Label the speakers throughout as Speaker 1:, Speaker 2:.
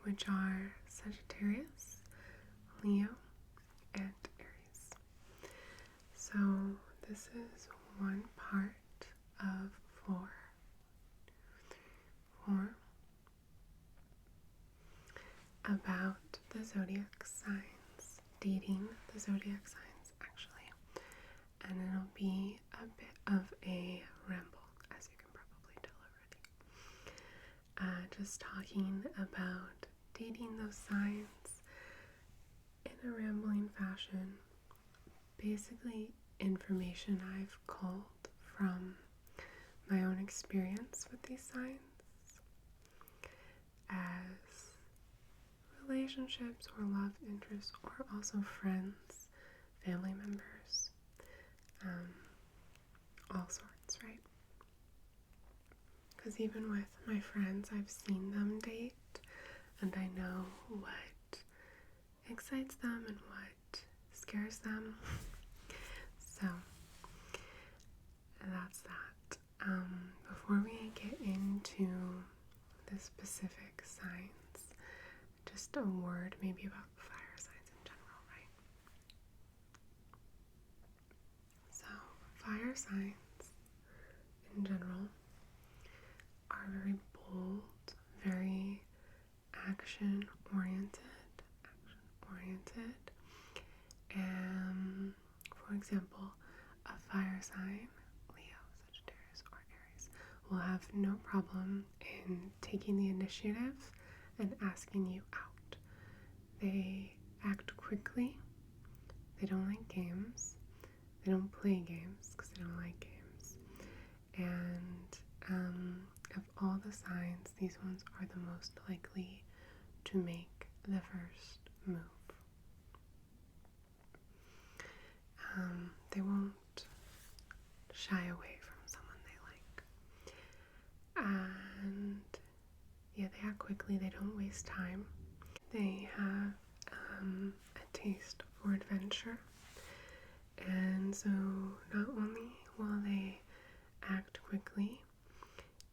Speaker 1: which are Sagittarius, Leo, and Aries. So this is one part of four about the zodiac signs, dating the zodiac signs actually, and it'll be a bit of a ramble, as you can probably tell already. Just talking about dating those signs in a rambling fashion, basically information I've culled from my own experience with these signs as relationships or love interests, or also friends, family members, all sorts, right? Because even with my friends, I've seen them date, and I know what excites them and what scares them. So that's that. Before we get into the specific signs, just a word maybe about fire signs in general, right? So fire signs in general are very bold, very action oriented. And for example, a fire sign, Leo, Sagittarius, or Aries, will have no problem in taking the initiative and asking you out. They act quickly. They don't like games. They don't play games because they don't like games. And of all the signs, these ones are the most likely to make the first move. They won't shy away from someone they like. And yeah, they act quickly. They don't waste time. They have a taste for adventure. And so not only will they act quickly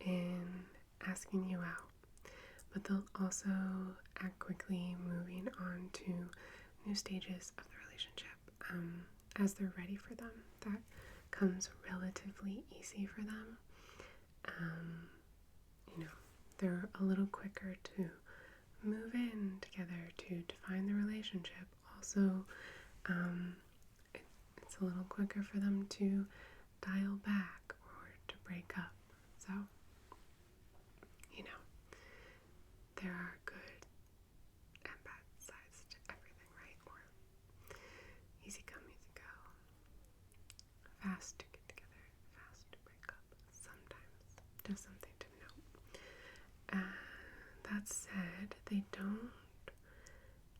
Speaker 1: in asking you out, but they'll also act quickly moving on to new stages of the relationship as they're ready for them. That comes relatively easy for them. They're a little quicker to move in together to define the relationship. Also, it's a little quicker for them to dial back or to break up. So, there are good and bad sides to everything, right? Or easy come, easy go. Fast to get together, fast to break up. Sometimes. Just something to note. That said, they don't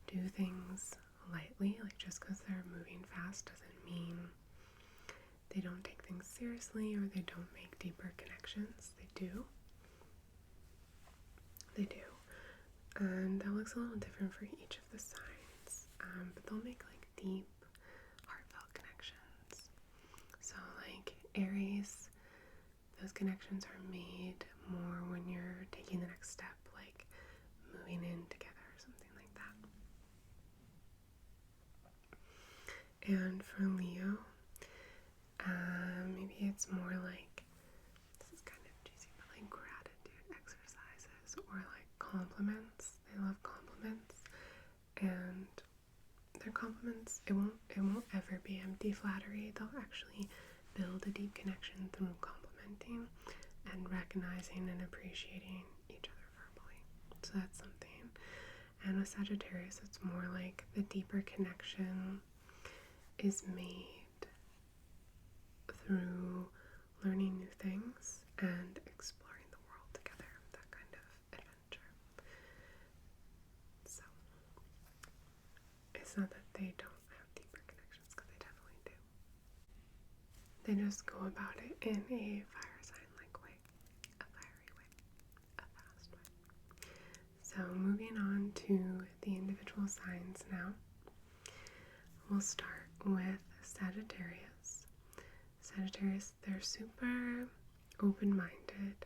Speaker 1: do things lightly. Like, just because they're moving fast doesn't mean they don't take things seriously or they don't make deeper connections. They do. And that looks a little different for each of the signs. But they'll make like deep, heartfelt connections. So like Aries, those connections are made more when you're taking the next step, like moving in together or something like that. And for Leo, maybe it's more like, this is kind of cheesy, but like gratitude exercises or like compliments. They love compliments, and their compliments, it won't ever be empty flattery. They'll actually build a deep connection through complimenting and recognizing and appreciating each other verbally. So that's something. And with Sagittarius, it's more like the deeper connection is made through learning new things and exploring the world together, that kind of adventure. So it's not that they don't have deeper connections, because they definitely do. They just go about it in a fire sign-like way, a fiery way, a fast way. So moving on to the individual signs now. We'll start with Sagittarius. Sagittarius, they're super open-minded,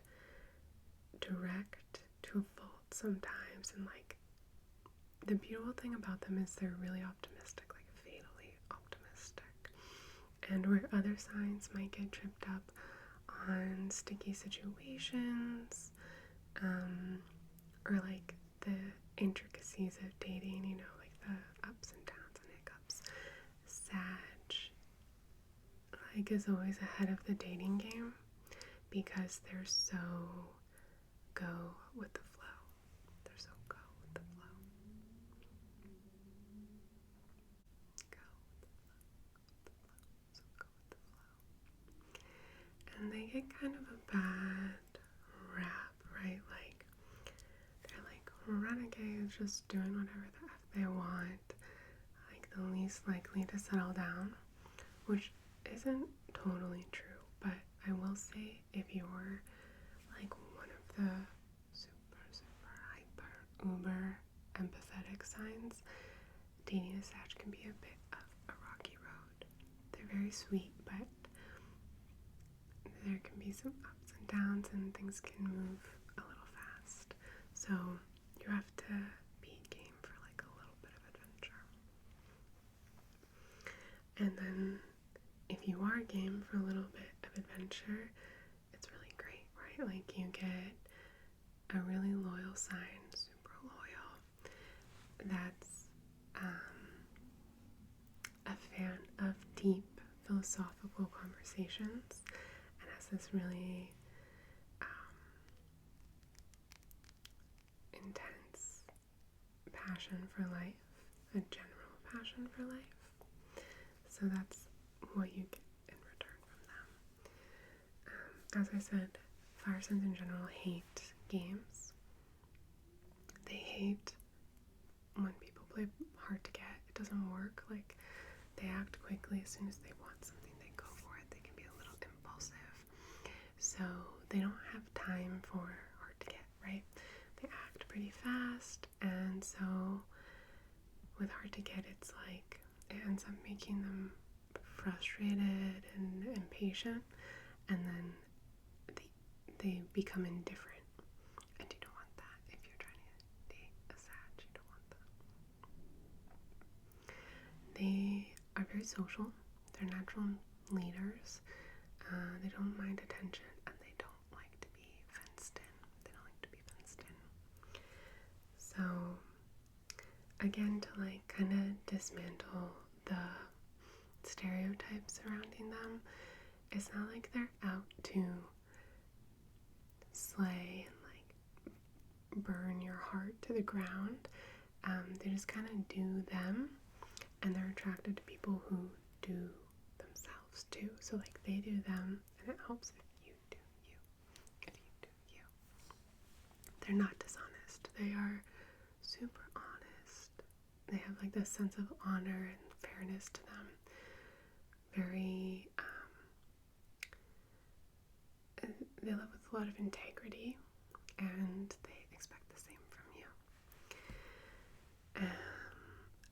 Speaker 1: direct to a fault sometimes, and like the beautiful thing about them is they're really optimistic, like fatally optimistic. And where other signs might get tripped up on sticky situations, or like the intricacies of dating, you know, like the ups and downs and hiccups, Sag like is always ahead of the dating game because they're so go with the flow. They're so go with the flow. Go with the flow. So go with the flow. And they get kind of a bad rap, right? Like they're like renegades just doing whatever the F they want. Like the least likely to settle down, which isn't totally true, but I will say if you're like one of the super hyper uber empathetic signs, dating a Sag can be a bit of a rocky road. They're very sweet, but there can be some ups and downs and things can move a little fast. So you have to be game for like a little bit of adventure. And then if you are game for a little bit of adventure, it's really great, right? Like you get a really loyal sign, super loyal, that's a fan of deep philosophical conversations and has this really intense passion for life, a general passion for life. So that's what you get in return from them. As I said, fire signs in general hate games. They hate when people play hard to get. It doesn't work. Like, they act quickly as soon as they want something, they go for it. They can be a little impulsive. So they don't have time for hard to get, right? They act pretty fast, and so with hard to get, it's like it ends up making them frustrated and impatient, and then they become indifferent, and you don't want that. If you're trying to date a Sag, you don't want that. They are very social. They're natural leaders. They don't mind attention, and they don't like to be fenced in. They don't like to be fenced in. So again, to like kind of dismantle the stereotypes surrounding them, it's not like they're out to slay and like burn your heart to the ground. They just kind of do them, and they're attracted to people who do themselves too. So like they do them, and it helps if you do you. If you do you. They're not dishonest. They are super honest. They have like this sense of honor and fairness to them. Very, they live with a lot of integrity, and they expect the same from you.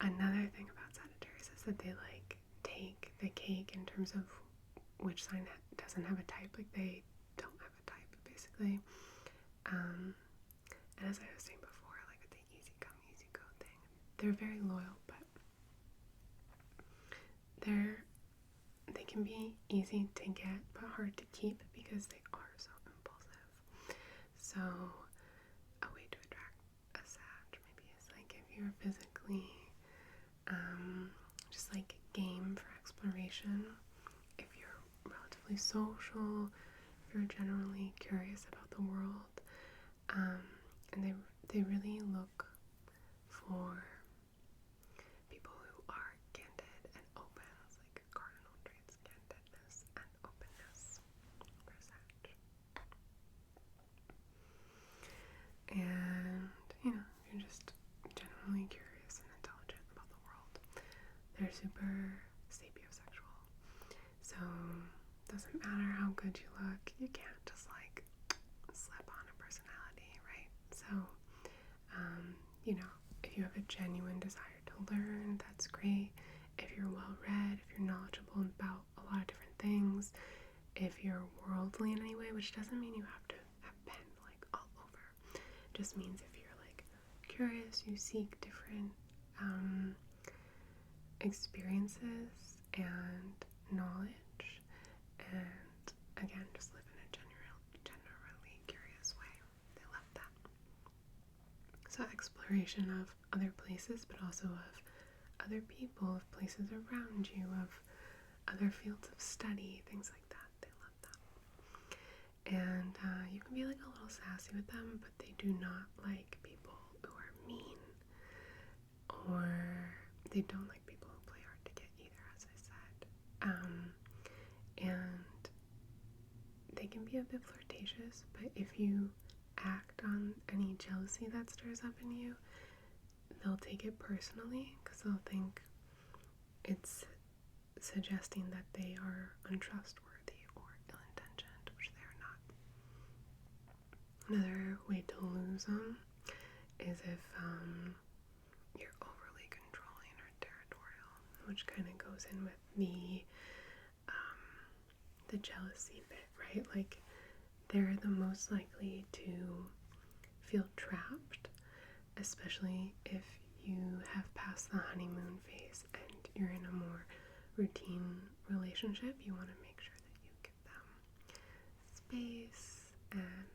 Speaker 1: Another thing about Sagittarius is that they like take the cake in terms of which sign doesn't have a type. Like they don't have a type, basically. And as I was saying before, like with the easy come, easy go thing, they're very loyal, but they can be easy to get but hard to keep because they are so impulsive. So a way to attract a Sag maybe is like if you're physically just like game for exploration, if you're relatively social, if you're generally curious about the world, and they really look for people who are candid and open. It's like cardinal traits, candidness and openness for Sag. And you know, you're just generally curious and intelligent about the world. They're super sapiosexual. So doesn't matter how good you look, you can't just like slap on a personality, right? So you know, if you have a genuine desire to learn, that's great. If you're well read, if you're knowledgeable about a lot of different things, if you're worldly in any way, which doesn't mean you have to have been like all over. It just means if you're like curious, you seek different experiences and knowledge, and again, just live in a generally curious way. They love that. So exploration of other places, but also of other people, of places around you, of other fields of study, things like that. They love that. And you can be like a little sassy with them, but they do not like people who are mean, or they don't like people who play hard to get either, as I said. And they can be a bit flirtatious, but if you act on any jealousy that stirs up in you, they'll take it personally, because they'll think it's suggesting that they are untrustworthy or ill-intentioned, which they are not. Another way to lose them is if you're overly controlling or territorial, which kind of goes in with the jealousy bit, right? Like, they're the most likely to feel trapped, especially if you have passed the honeymoon phase and you're in a more routine relationship. You want to make sure that you give them space and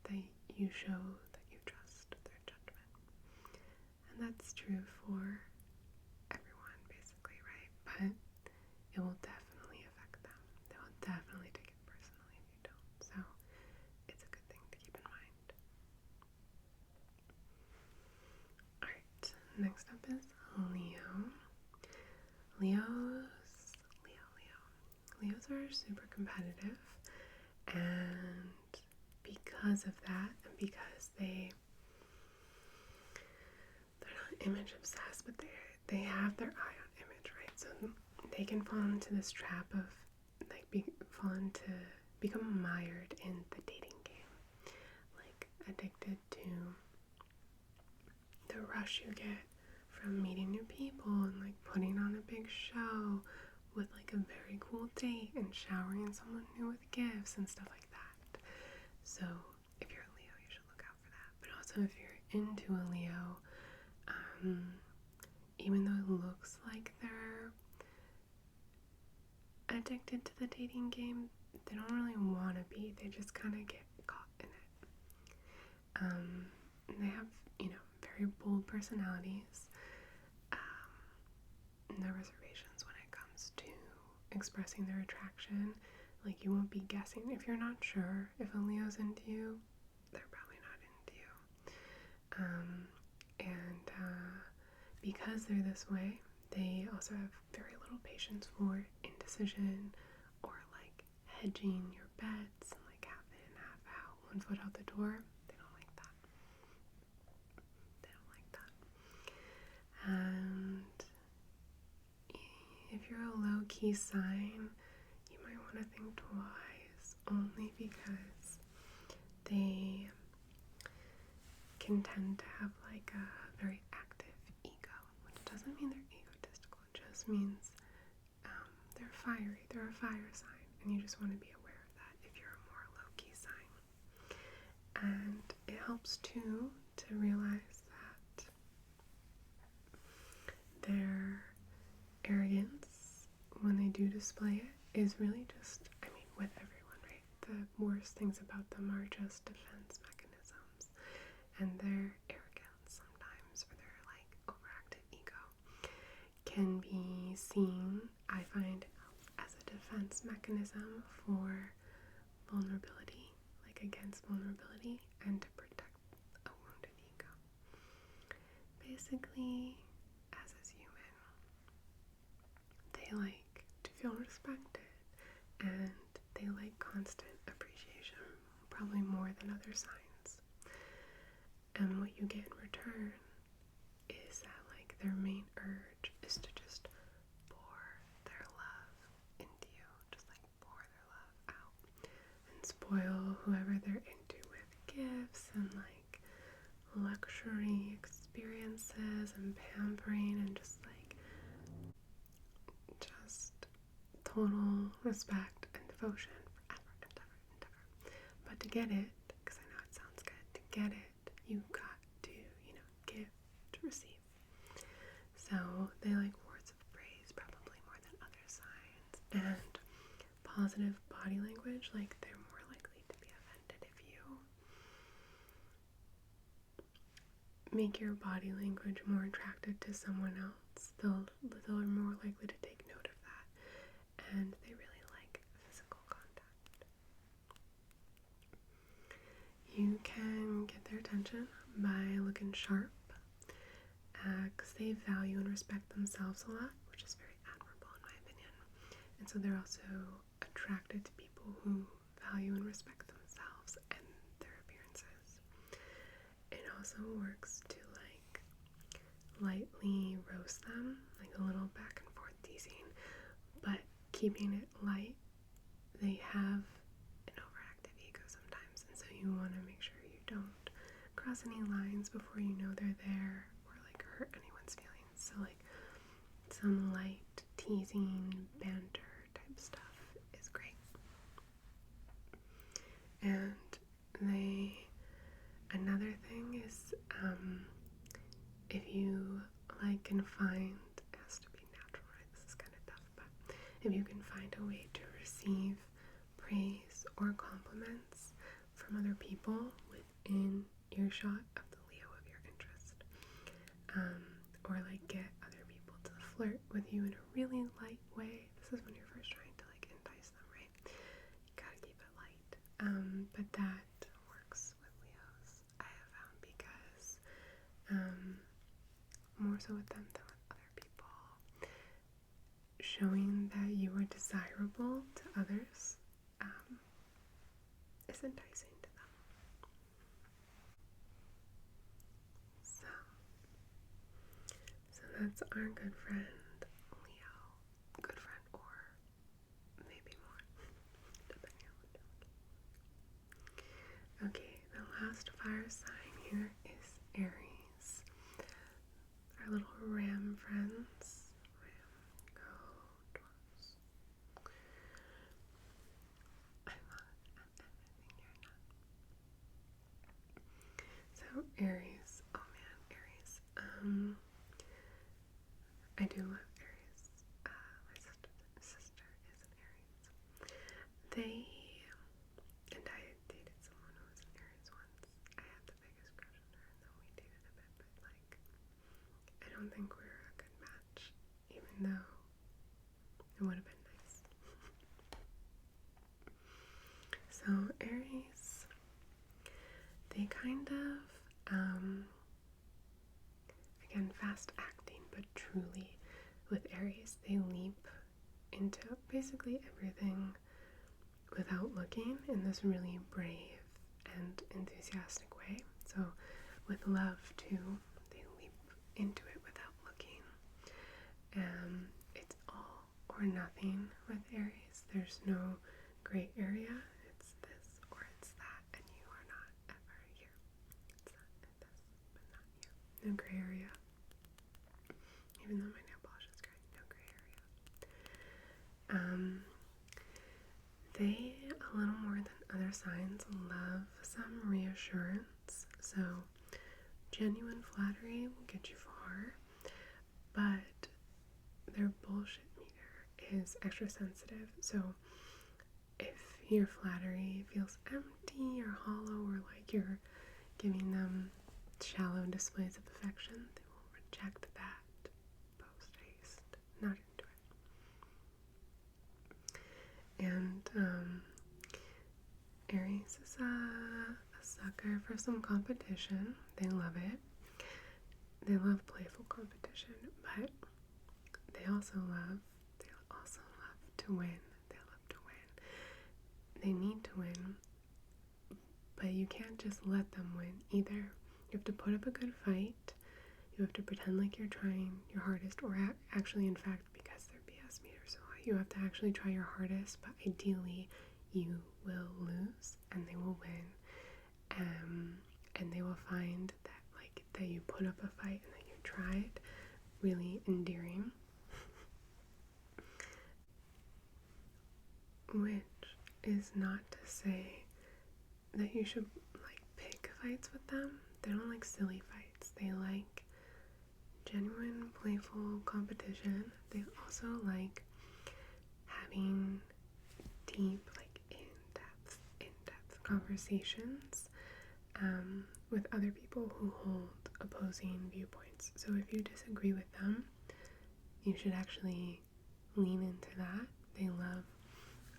Speaker 1: that you show that you trust their judgment. And that's true for everyone, basically, right? But it will definitely affect them. They will definitely take it personally if you don't. So it's a good thing to keep in mind. Alright, next up is Leo. Leos are super competitive, and because of that, and because they're not image obsessed, but they have their eye on image, right? So they can fall into this trap of become mired in the dating game, like addicted to the rush you get from meeting new people and like putting on a big show with like a very cool date and showering someone new with gifts and stuff like that. So if you're a Leo, you should look out for that. But also if you're into a Leo, even though it looks like they're addicted to the dating game, they don't really want to be. They just kind of get caught in it. And they have, very bold personalities. No reservations when it comes to expressing their attraction. Like, you won't be guessing. If you're not sure if a Leo's into you, they're probably not into you. Because they're this way, they also have very little patience for indecision or like hedging your bets and like half in, half out, 1 foot out the door. They don't like that. And if you're a low-key sign, you might want to think twice, only because they can tend to have like a very active ego, which doesn't mean they're egotistical. It just means they're fiery. They're a fire sign, and you just want to be aware of that if you're a more low-key sign. And it helps too to realize that their arrogance, when they do display it, is really just, with everyone, right? The worst things about them are just defense mechanisms, and their arrogance sometimes, or their like overactive ego, can be seen, I find, as a defense mechanism for vulnerability, like against vulnerability, and to protect a wounded ego. Basically, as is human, they like to feel respected, and they like constant appreciation, probably more than other signs. And what you get in return is that like their main urge is to just pour their love into you, just like pour their love out, and spoil whoever they're into with gifts and like luxury experiences and pampering and just total respect and devotion forever and ever and ever. But to get it, because I know it sounds good, to get it, you've got to, give they like words of praise probably more than other signs. And positive body language, like they're more likely to be offended if you make your body language more attractive to someone else. They're more likely to take note of that. And they really like physical contact. You can get their attention by looking sharp, because they value and respect themselves a lot, which is very admirable in my opinion. And so they're also attracted to people who value and respect themselves and their appearances. It also works to like lightly roast them, like a little back and forth teasing, but keeping it light. They have an overactive ego sometimes, and so you want to make sure you don't cross any lines before you know they're there, or like hurt anyone's feelings. So like some light teasing, banter type stuff is great. And another thing is, if you like can find, it has to be natural, right? This is kind of tough, but if you can find a way to receive praise or compliments from other people within earshot of the Leo of your interest, or like get other people to flirt with you in a really light way. This is when you're first trying to like entice them, right? You gotta keep it light. But that works with Leos, I have found, because more so with them than with other people. Showing that you are desirable to others is enticing to them. So that's our good friend Leo. Good friend, or maybe more, depending on what you're looking. Okay, the last fire sign here is Aries. Our little ram friends. Ram, go Taurus. I'm everything you're not. So Aries, oh man, Aries. I do love Aries. My sister is an Aries. And I dated someone who was an Aries once. I had the biggest crush on her, and then we dated a bit, but like, I don't think we were a good match, even though it would have been nice. So Aries, they kind of, again, fast acting, but truly with Aries, they leap into basically everything without looking in this really brave and enthusiastic way. So with love too, they leap into it without looking. It's all or nothing with Aries. There's no gray area. It's this or it's that, and you are not ever here. It's not this, but not here. No gray area. Even though my nail polish is gray, no gray area. They, a little more than other signs, love some reassurance. So genuine flattery will get you far, but their bullshit meter is extra sensitive. So if your flattery feels empty or hollow, or like you're giving them shallow displays of affection, they will reject that post haste. Not into it. And Aries is a sucker for some competition. They love it. They love playful competition, but they also love to win. They love to win. They need to win, but you can't just let them win either. You have to put up a good fight. You have to pretend like you're trying your hardest, or actually, in fact, because their BS meter so high, you have to actually try your hardest, but ideally you will lose and they will win. And they will find that you put up a fight and that you tried really endearing. Which is not to say that you should pick fights with them. They don't like silly fights. They like genuine, playful competition. They also like having deep, like in-depth conversations with other people who hold opposing viewpoints. So if you disagree with them, you should actually lean into that. They love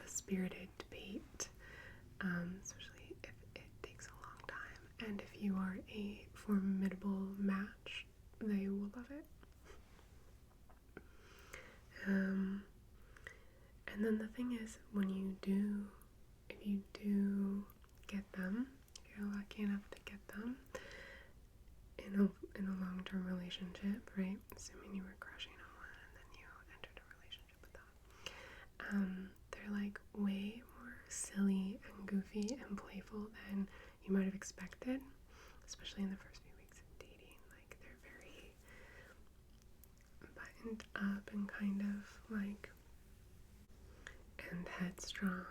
Speaker 1: a spirited debate, especially if it takes a long time. And if you are a formidable match, they will love it. And then the thing is, if you do get them, if you're lucky enough to get them in a long-term relationship, right? Assuming you were crushing on one and then you entered a relationship with them, they're like way more silly and goofy and playful than you might have expected, especially in the first few weeks of dating. Like they're very buttoned up and kind of like and headstrong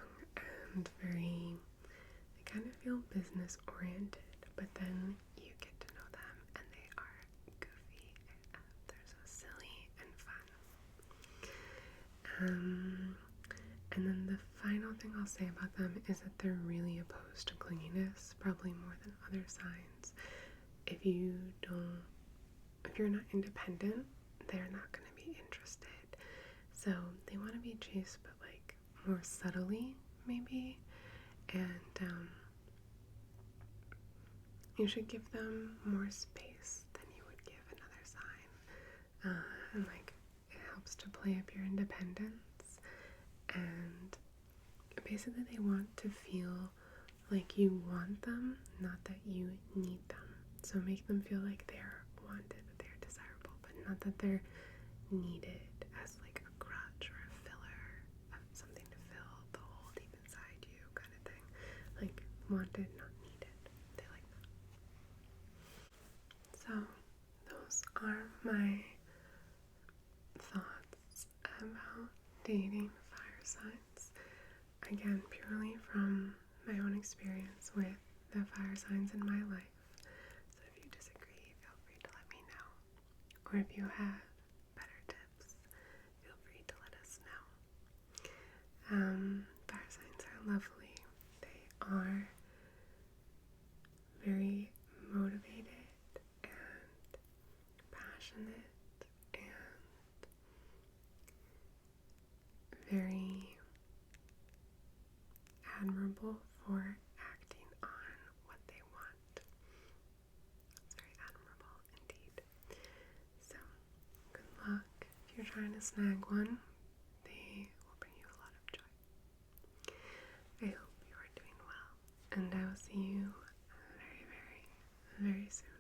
Speaker 1: and very, they kind of feel business oriented, but then you get to know them and they are goofy AF. They're so silly and fun. And then the final thing I'll say about them is that they're really opposed to clinginess, probably more than other signs. If you're not independent, they're not going to be interested. So they want to be chased, but like more subtly, maybe. And you should give them more space than you would give another sign. And like it helps to play up your independence. And basically they want to feel like you want them, not that you need them. So make them feel like they're wanted, that they're desirable, but not that they're needed as like a crutch or a filler of something to fill the hole deep inside you kind of thing. Like wanted, not needed. They like that. So those are my thoughts about dating fire signs. Again, purely from my own experience with the fire signs in my life. So if you disagree, feel free to let me know. Or if you have better tips, feel free to let us know. Fire signs are lovely. They are very motivated and passionate and very admirable for acting on what they want. It's very admirable indeed. So, good luck if you're trying to snag one. They will bring you a lot of joy. I hope you are doing well, and I will see you very, very, very soon.